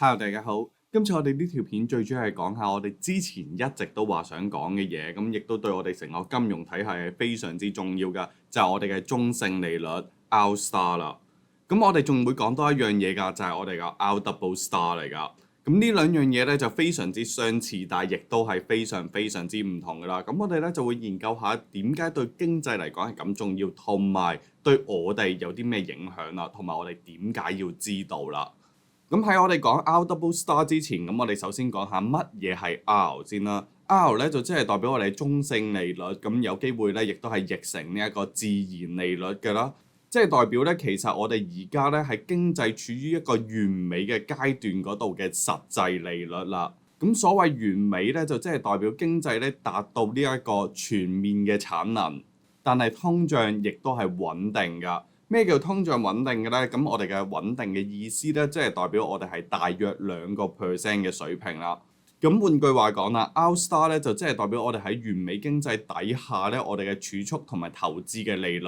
Hello，大家好。今次我哋呢條片最主要係講下我哋之前一直都話想講嘅嘢，咁亦都對我哋成個金融體系係非常之重要㗎，就係我哋嘅中性利率 R star 啦。咁我哋仲會講多一樣嘢㗎，就係我哋嘅 R double star 嚟㗎。咁呢兩樣嘢咧就非常之相似，但係亦都係非常之唔同㗎啦。咁我哋咧就會研究下點解對經濟嚟講係咁重要，同埋對我哋有啲咩影響啦，同埋我哋點解要知道啦。咁喺我哋講 R double star 之前，咁我哋首先講下乜嘢係 R 先啦。R 咧就即係代表我哋中性利率，咁有機會咧亦都係譯成呢一個自然利率嘅啦。即係代表咧，其實我哋而家咧係經濟處於一個完美嘅階段嗰度嘅實際利率啦。咁所謂完美咧，就即係代表經濟咧達到呢一個全面嘅產能，但係通脹亦都係穩定㗎。咩叫通脹穩定嘅咧？咁我哋嘅穩定嘅意思咧，即係代表我哋係大約2% 嘅水平啦。咁換句話講啦，R star 咧就即係代表我哋喺完美經濟底下咧，我哋嘅儲蓄同埋投資嘅利率。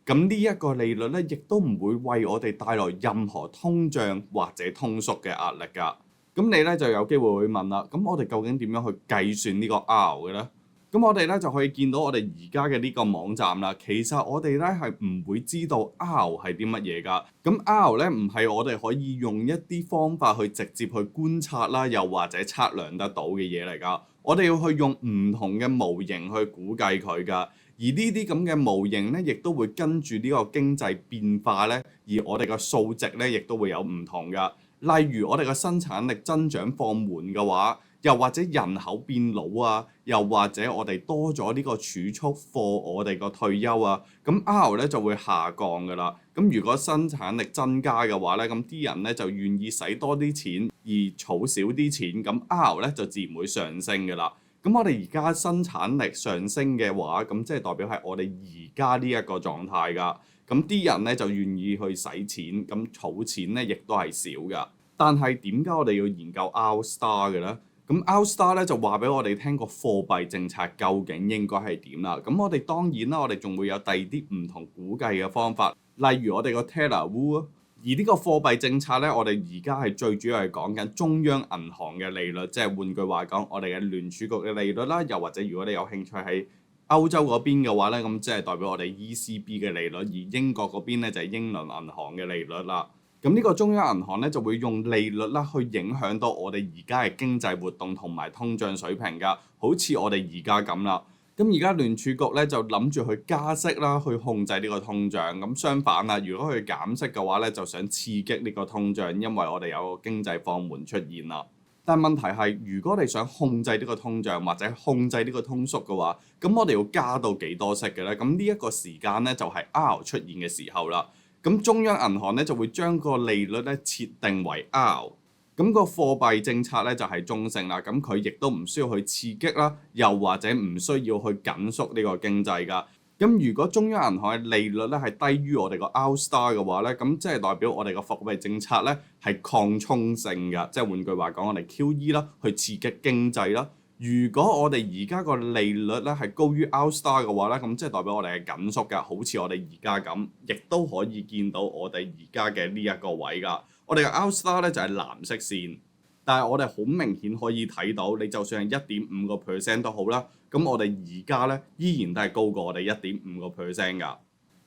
咁呢一個利率咧，亦都唔會為我哋帶來任何通脹或者通縮嘅壓力㗎。咁你咧就有機會會問啦，咁我哋究竟點樣去計算呢個 R 嘅咧？咁我哋咧就可以見到我哋而家嘅呢個網站啦。其實我哋咧係唔會知道 R 係啲乜嘢㗎。咁 R 咧唔係我哋可以用一啲方法去直接去觀察啦，又或者測量得到嘅嘢嚟㗎。我哋要去用唔同嘅模型去估計佢㗎。而呢啲咁嘅模型咧，亦都會跟住呢個經濟變化咧，而我哋嘅數值咧，亦都會有唔同㗎。例如我哋嘅生產力增長放緩嘅話，又或者人口變老啊，又或者我哋多咗呢個儲蓄貨我哋個退休啊，咁 R 咧就會下降㗎啦。咁如果生產力增加嘅話咧，咁啲人咧就願意使多啲錢而儲少啲錢，咁 R 咧就自然會上升㗎啦。咁我哋而家生產力上升嘅話，咁即係代表係我哋而家呢一個狀態㗎。咁啲人咧就願意去使錢，咁儲錢咧亦都係少㗎。但係點解我哋要研究 R star 嘅咧？咁 R star 咧就話俾我哋聽個貨幣政策究竟應該係點啦。咁我哋當然啦，我哋仲會有第二啲唔同估計嘅方法，例如我哋個 Taylor Wu 啊。而呢個貨幣政策咧，我哋而家係最主要係講緊中央銀行嘅利率，即係換句話講，我哋嘅聯儲局嘅利率啦，又或者如果你有興趣喺歐洲嗰邊嘅話咧，咁即係代表我哋 ECB 嘅利率，而英國嗰邊咧就係英倫銀行嘅利率啦。咁呢個中央銀行咧就會用利率啦去影響到我哋而家嘅經濟活動同埋通脹水平㗎，好似我哋而家咁啦。咁而家聯儲局咧就諗住去加息啦，去控制呢個通脹。咁相反啦，如果佢減息嘅話咧，就想刺激呢個通脹，因為我哋有個經濟放緩出現啦。但問題係，如果你想控制呢個通脹或者控制呢個通縮嘅話，咁我哋要加到幾多息嘅咧？咁呢一個時間咧就係 R 出現嘅時候啦。咁中央銀行咧就會將個利率咧設定為 R，咁個貨幣政策咧就係中性啦。咁佢亦都唔需要去刺激啦，又或者唔需要去緊縮呢個經濟㗎。咁如果中央銀行嘅利率咧係低於我哋個 R star 嘅話咧，咁即係代表我哋個貨幣政策咧係擴充性㗎，即係換句話講，我哋 QE 啦，去刺激經濟啦。如果我哋而家個利率咧係高於 R star 嘅話咧，咁即係代表我哋係緊縮㗎，好似我哋而家咁，亦都可以見到我哋而家嘅呢一個位㗎。我哋嘅 R star 咧就係藍色線，但係我哋好明顯可以睇到，你就算係1.5% 都好啦，咁我哋而家咧依然都係高過我哋1.5% 㗎。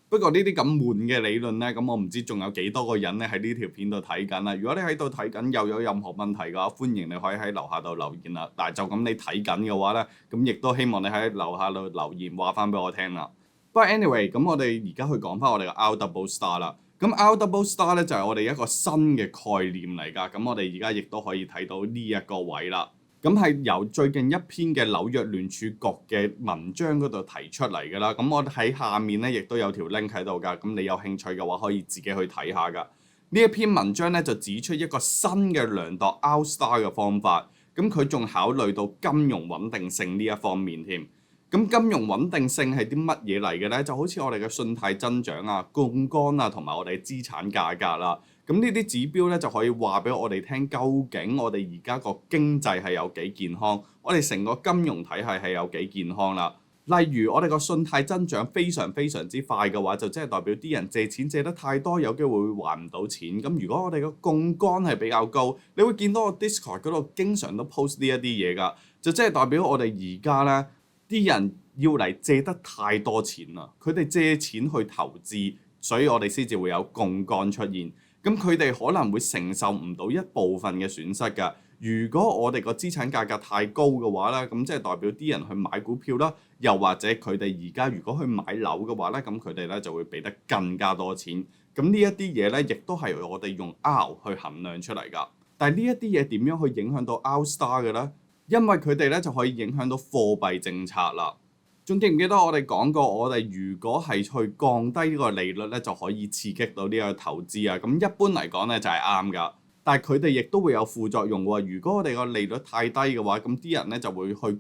不過呢啲咁悶嘅理論咧，咁我唔知仲有幾多個人咧喺呢條片度睇緊啦。如果你喺度睇緊又有任何問題嘅話，歡迎你可以喺樓下度留言啦。但係就咁你睇緊嘅話咧，咁亦都希望你喺樓下度留言話翻俾我聽啦。不過 anyway，咁我哋而家去講翻我哋嘅 R double star 啦。咁 R double star 咧就係我哋一個新嘅概念嚟㗎。咁我哋而家亦都可以睇到呢一個位啦。咁係由最近一篇嘅紐約聯儲局嘅文章嗰度提出嚟㗎啦。咁我喺下面咧亦都有條 link 喺度㗎。咁你有興趣嘅話，可以自己去睇下㗎。呢一篇文章咧就指出一個新嘅量度 R star 嘅方法。咁佢仲考慮到金融穩定性呢一方面添。咁金融穩定性係啲乜嘢嚟嘅咧？就好似我哋嘅信貸增長啊、槓桿啊，同埋我哋資產價格啦。咁呢啲指標咧就可以話俾我哋聽，究竟我哋而家個經濟係有幾健康，我哋成個金融體系係有幾健康啦。例如我哋個信貸增長非常非常之快嘅話，就即係代表啲人借錢借得太多，有機會會還唔到錢。咁如果我哋個槓桿係比較高，你會見到我 Discord 嗰度經常都 post 呢一啲嘢㗎，就即係代表我哋而家咧啲人要嚟借得太多錢啦，佢哋借錢去投資，所以我哋先至會有槓桿出現。咁佢哋可能會承受唔到一部分嘅損失㗎。如果我哋個資產價格太高嘅話咧，咁即係代表啲人去買股票啦，又或者佢哋而家如果去買樓嘅話咧，咁佢哋咧就會俾得更加多錢。咁呢一啲嘢咧，亦都係我哋用 R 去衡量出嚟㗎。但係呢一啲嘢點樣去影響到 R-star 嘅咧？因為佢哋咧就可以影響到貨幣政策啦。仲記唔記得我哋講過，我哋如果係去降低呢個利率咧，就可以刺激到呢個投資啊。咁一般嚟講咧就係啱㗎，但係佢哋亦都會有副作用喎。如果我哋個利率太低嘅話，咁啲人咧就會去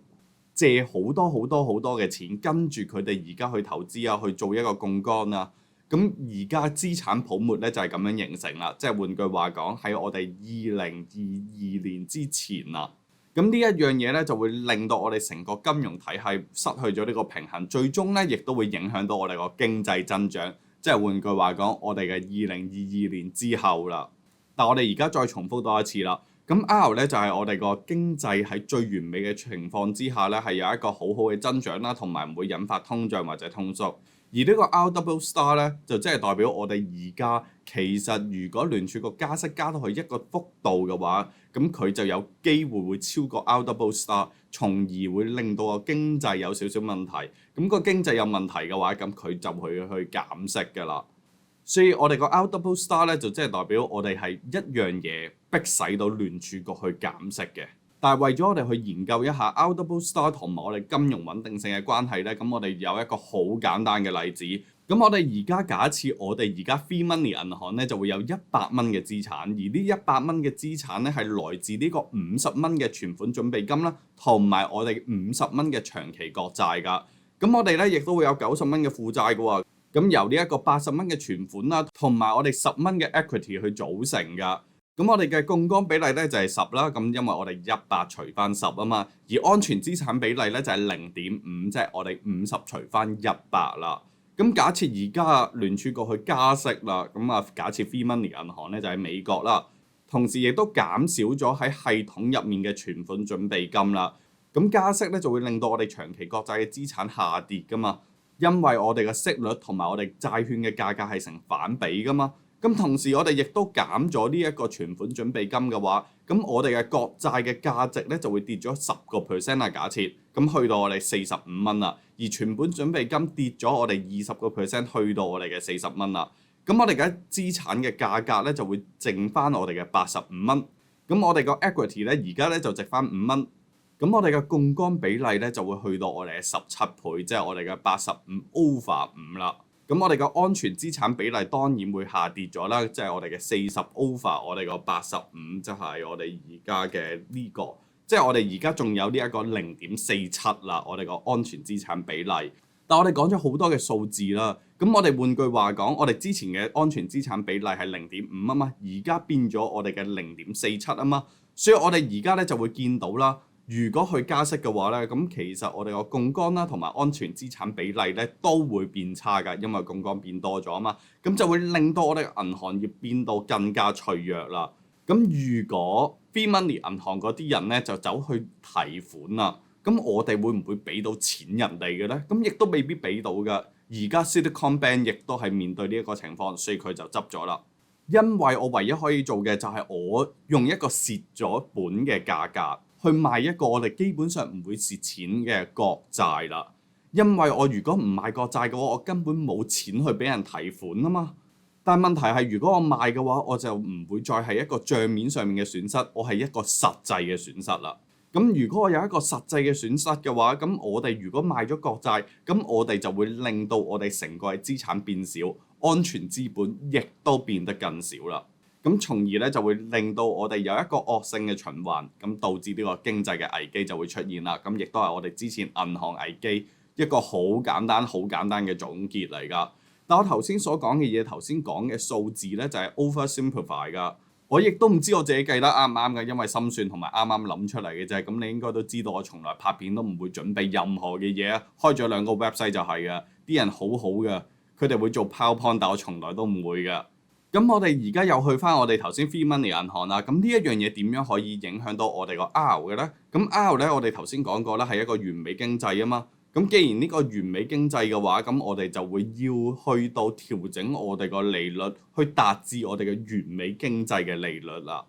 借好多好多好多嘅錢，跟住佢哋而家去投資啊，去做一個槓桿啊。咁而家資產泡沫咧就係咁樣形成啦。即係換句話講，喺我哋2022年之前啊。咁呢一樣嘢咧就會令到我哋成個金融體系失去咗呢個平衡，最終咧亦都會影響到我哋個經濟增長。即係換句話講，我哋嘅2022年之後啦。但我哋而家再重複多一次啦。咁 R 咧就係我哋個經濟喺最完美嘅情況之下咧，係有一個好好嘅增長啦，同埋唔會引發通脹或者通縮。而呢個 R-star 咧，就即係代表我哋而家其實如果聯儲局加息加到去一個幅度嘅話，咁佢就有機會會超過 R-star，從而會令到個經濟有少少問題。咁個經濟有問題嘅話，咁佢就會去減息㗎啦。所以我哋個 R-star 咧，就即係代表我哋係一樣嘢逼使到聯儲局去減息嘅。但係為咗我哋去研究一下 R-star 同埋我哋金融穩定性嘅關係咧，咁我哋有一個好簡單嘅例子。咁我哋而家假設我哋而家 FeeMoney 銀行咧就會有100蚊嘅資產，而呢100蚊嘅資產咧係來自呢個50蚊嘅存款準備金啦，同埋我哋50蚊嘅長期國債㗎。咁我哋咧亦都會有90蚊嘅負債㗎喎。咁由呢一個80蚊嘅存款啦，同埋我哋10蚊嘅 equity 去組成㗎。咁我哋嘅槓桿比例咧就係10啦，咁因為我哋100除翻10啊嘛，而安全資產比例咧就係0.5，即係我哋50除翻100啦。咁假設而家聯儲局去加息啦，咁啊假設 FeeMoney 銀行咧就喺美國啦，同時亦都減少咗喺系統入面嘅存款準備金啦。咁加息咧就會令到我哋長期國債嘅資產下跌噶嘛，因為我哋嘅息率同埋我哋債券嘅價格係成反比噶嘛。咁同時我哋亦都減咗呢一個存款準備金嘅話，咁我哋嘅國債嘅價值咧就會跌咗10%啦。假設咁去到我哋45蚊啦，而存款準備金跌咗我哋20%去到我哋嘅40蚊啦。咁我哋嘅資產嘅價格咧就會剩翻我哋嘅85蚊。咁我哋個 equity 咧而家咧就值翻5蚊。咁我哋嘅槓桿比例咧就會去到我哋嘅17倍，即係我哋嘅85 over 5啦。咁我哋嘅安全資產比例當然會下跌咗啦，即係我哋嘅40 over 我哋個85，即係我哋而家嘅呢個，即係我哋而家仲有呢一個0.47啦，我哋個安全資產比例。但我哋講咗好多嘅數字啦，咁我哋換句話講，我哋之前嘅安全資產比例係0.5啊嘛，而家變咗我哋嘅0.47啊嘛，所以我哋而家咧就會見到啦。如果去加息嘅話咧，咁其實我哋個槓桿啦同埋安全資產比例咧都會變差㗎，因為槓桿變多咗啊嘛，咁就會令到我哋銀行業變到更加脆弱啦。咁如果 FeeMoney 銀行嗰啲人咧就走去提款啦，咁我哋會唔會俾到錢人哋嘅咧？咁亦都未必俾到㗎。而家 Silicon Bank 亦都係面對呢一個情況，所以佢就執咗啦。因為我唯一可以做嘅就係我用一個蝕咗本嘅價格去賣一個我哋基本上唔會蝕錢嘅國債啦，因為我如果唔賣國債嘅話，我根本冇錢去俾人提款啊嘛。但問題係，如果我賣嘅話，我就唔會再係一個帳面上面嘅損失，我係一個實際嘅損失啦。咁如果我有一個實際嘅損失嘅話，咁我哋如果賣咗國債，咁我哋就會令到我哋成個嘅資產變少，安全資本亦都變得更少啦。咁從而咧就會令到我哋有一個惡性嘅循環，咁導致呢個經濟嘅危機就會出現啦。咁亦都係我哋之前銀行危機一個好簡單嘅總結嚟㗎。但我頭先所講嘅嘢，頭先講嘅數字咧就係 oversimplify 㗎。我亦都唔知我自己計得啱唔啱嘅，因為心算同埋啱啱諗出嚟嘅啫。咁你應該都知道，我從來拍片都唔會準備任何嘅嘢啊，開咗2個 website 就係嘅。啲人好好嘅，佢哋會做 PowerPoint，但我從來都唔會嘅。咁我哋而家又去翻我哋頭先 Free Money 銀行啦。咁呢一樣嘢點樣可以影響到我哋個 R 嘅咧？咁 R 咧，我哋頭先講過啦，係一個完美經濟啊嘛。咁既然呢個完美經濟嘅話，咁我哋就會要去到調整我哋個利率，去達至我哋嘅完美經濟嘅利率啦。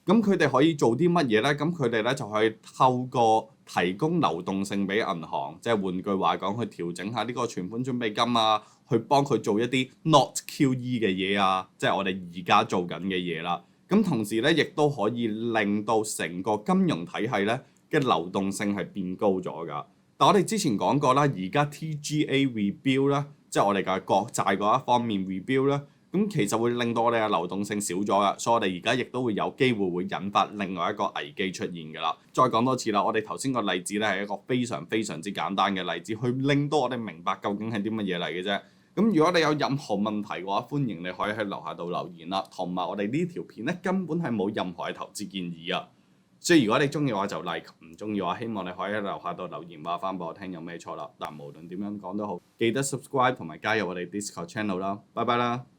咁佢哋可以做啲乜嘢咧？咁佢哋咧就可以透過提供流動性俾銀行，即係換句話講，去調整下呢個存款準備金啊，去幫佢做一啲 not QE 嘅嘢啊，即係我哋而家做緊嘅嘢啦。咁同時咧，亦都可以令到成個金融體系咧嘅流動性係變高咗㗎。但我哋之前講過啦，而家 TGA rebuild 咧，即係我哋嘅國債嗰一方面 rebuild 咧。咁其實會令到我哋嘅流動性少咗噶，所以我哋而家亦都會有機會引發另外一個危機出現㗎啦。再講多次啦，我哋頭先個例子咧係一個非常非常之簡單嘅例子，去令到我哋明白究竟係啲乜嘢嚟嘅啫。咁如果你有任何問題嘅話，歡迎你可以喺樓下度留言啦。同埋我哋呢條片咧根本係冇任何嘅投資建議啊。所以如果你中意嘅話就 like，唔中意嘅話希望你可以喺樓下度留言話翻俾我聽有咩錯啦。但無論點樣講都好，記得 subscribe 同埋加入我哋 Discord channel 啦。拜拜啦〜